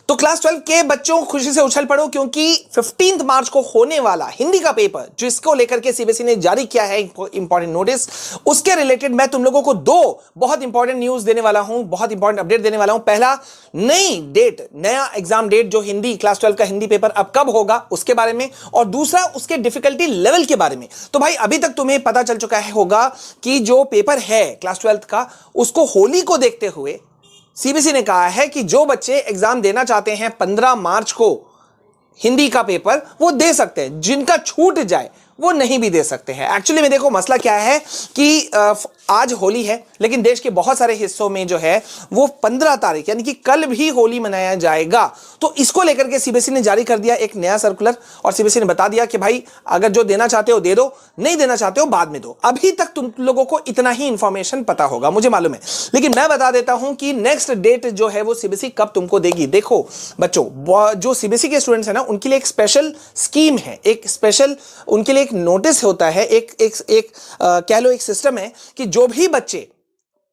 तो क्लास 12 के बच्चों खुशी से उछल पड़ो, क्योंकि 15 मार्च को होने वाला हिंदी का पेपर जिसको लेकर के सीबीएसई ने जारी किया है इंपॉर्टेंट नोटिस, उसके रिलेटेड मैं तुम लोगों को दो बहुत इंपॉर्टेंट न्यूज देने वाला हूं, बहुत इंपॉर्टेंट अपडेट देने वाला हूं। पहला, नई डेट, नया एग्जाम डेट जो हिंदी क्लास 12 का हिंदी पेपर अब कब होगा उसके बारे में, और दूसरा उसके डिफिकल्टी लेवल के बारे में। तो भाई अभी तक तुम्हें पता चल चुका है होगा कि जो पेपर है क्लास 12 का, उसको होली को देखते हुए सीबीएसई ने कहा है कि जो बच्चे एग्जाम देना चाहते हैं 15 मार्च को हिंदी का पेपर, वो दे सकते हैं। जिनका छूट जाए वो नहीं भी दे सकते हैं। एक्चुअली में देखो मसला क्या है कि आज होली है, लेकिन देश के बहुत सारे हिस्सों में जो है वो 15 तारीख यानी कि कल भी होली मनाया जाएगा। तो इसको लेकर के सीबीएसई ने जारी कर दिया एक नया सर्कुलर, और सीबीएसई ने बता दिया कि भाई अगर जो देना चाहते हो दे दो, नहीं देना चाहते हो बाद में दो। अभी तक तुम लोगों को इतना ही इंफॉर्मेशन पता होगा, मुझे मालूम है, लेकिन मैं बता देता हूं कि नेक्स्ट डेट जो है वो सीबीएसई कब तुमको देगी। देखो बच्चों, जो सीबीएसई के स्टूडेंट्स है ना, उनके लिए एक स्पेशल स्कीम है, एक स्पेशल उनके लिए एक नोटिस होता है, कह लो एक सिस्टम है कि जो भी बच्चे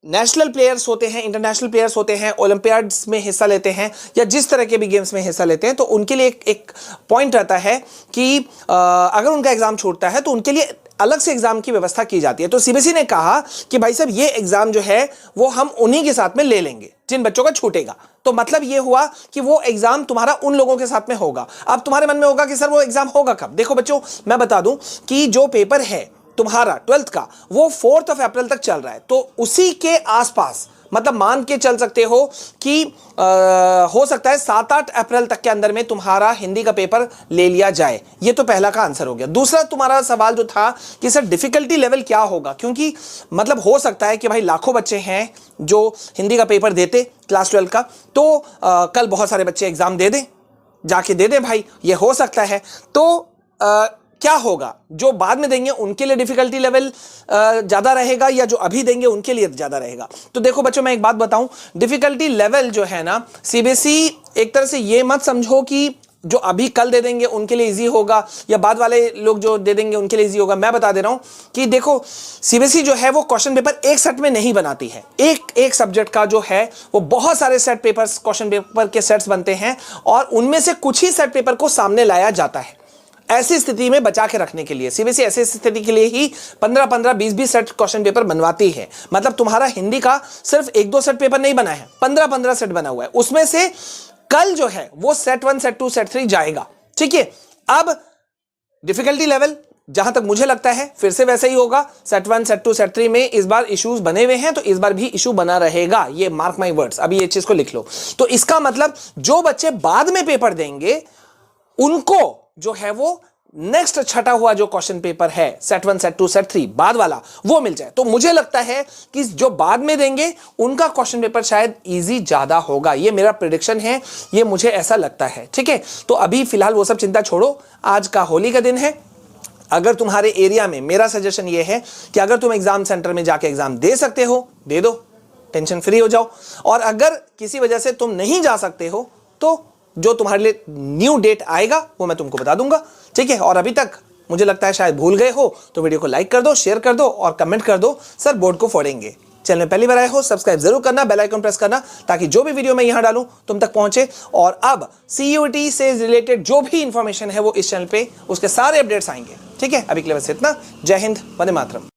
नेशनल प्लेयर्स होते हैं, इंटरनेशनल प्लेयर्स होते हैं, ओलंपियाड्स में हिस्सा लेते हैं या जिस तरह के भी गेम्स में हिस्सा लेते हैं, तो उनके लिए एक पॉइंट रहता है कि अगर उनका एग्जाम छूटता है तो उनके लिए अलग से एग्जाम की व्यवस्था की जाती है। तो सीबीएसई ने कहा कि भाई साहब ये एग्जाम जो है वो हम उन्हीं के साथ में ले लेंगे जिन बच्चों का छूटेगा। तो मतलब ये हुआ कि वो एग्जाम तुम्हारा उन लोगों के साथ में होगा। अब तुम्हारे मन में होगा कि सर वो एग्जाम होगा कब? देखो बच्चों, मैं बता दूं कि जो पेपर है तुम्हारा 12th का वो 4 अप्रैल तक चल रहा है। तो उसी के आसपास, मतलब मान के चल सकते हो कि हो सकता है 7-8 अप्रैल तक के अंदर में तुम्हारा हिंदी का पेपर ले लिया जाए। ये तो पहला का आंसर हो गया। दूसरा तुम्हारा सवाल जो था कि सर डिफिकल्टी लेवल क्या होगा, क्योंकि मतलब हो सकता है कि भाई लाखों बच्चे हैं जो हिंदी का पेपर देते क्लास 12 का, तो कल बहुत सारे बच्चे एग्जाम दे दें, जाके दे दें भाई, ये हो सकता है। तो क्या होगा, जो बाद में देंगे उनके लिए डिफिकल्टी लेवल ज्यादा रहेगा या जो अभी देंगे उनके लिए ज्यादा रहेगा? तो देखो बच्चों, मैं एक बात बताऊं, डिफिकल्टी लेवल जो है ना, सीबीएसई एक तरह से ये मत समझो कि जो अभी कल दे देंगे उनके लिए इजी होगा या बाद वाले लोग जो दे देंगे उनके लिए इजी होगा। मैं बता दे रहा हूं कि देखो सीबीएसई जो है वो क्वेश्चन पेपर एक सेट में नहीं बनाती है। एक सब्जेक्ट का जो है वो बहुत सारे सेट पेपर्स, क्वेश्चन पेपर के सेट्स बनते हैं और उनमें से कुछ ही सेट पेपर को सामने लाया जाता है। ऐसी स्थिति में बचा के रखने के लिए सीबीएसई ऐसी स्थिति के लिए ही 15-15, 20-20 सेट क्वेश्चन पेपर बनवाती है। मतलब तुम्हारा हिंदी का सिर्फ 1-2 सेट पेपर नहीं बना है, 15-15 सेट बना हुआ है। उसमें से कल जो है वो सेट 1, सेट 2, सेट 3 जाएगा। ठीक है, अब डिफिकल्टी लेवल जहां तक मुझे लगता है फिर से वैसे ही होगा। सेट 1, सेट 2, सेट 3 में इस बार इश्यूज बने हुए हैं, तो इस बार भी इशू बना रहेगा। ये मार्क माई वर्ड्स, अभी ये चीज को लिख लो। तो इसका मतलब जो बच्चे बाद में पेपर देंगे उनको जो है वो नेक्स्ट छटा हुआ जो क्वेश्चन पेपर है सेट 1, सेट 2, सेट 3 बाद वाला, वो मिल जाए। तो मुझे लगता है कि जो बाद में देंगे उनका क्वेश्चन पेपर शायद इजी ज्यादा होगा। ये मेरा प्रेडिक्शन है, ये मुझे ऐसा लगता है। ठीक है, तो अभी फिलहाल वो सब चिंता छोड़ो, आज का होली का दिन है। अगर तुम्हारे एरिया में, मेरा सजेशन ये है कि अगर तुम एग्जाम सेंटर में जाके एग्जाम दे सकते हो दे दो, टेंशन फ्री हो जाओ। और अगर किसी वजह से तुम नहीं जा सकते हो तो जो तुम्हारे लिए न्यू डेट आएगा वो मैं तुमको बता दूंगा। ठीक है, और अभी तक मुझे लगता है शायद भूल गए हो तो वीडियो को लाइक कर दो, शेयर कर दो और कमेंट कर दो, सर बोर्ड को फोड़ेंगे। चैनल में पहली बार आए हो सब्सक्राइब जरूर करना, बेल आइकन प्रेस करना, ताकि जो भी वीडियो मैं यहां डालूं तुम तक पहुंचे। और अब सीयूईटी से रिलेटेड जो भी इंफॉर्मेशन है वो इस चैनल पे उसके सारे अपडेट्स आएंगे। ठीक है, अभी के लिए बस इतना। जय हिंद, वंदे मातरम।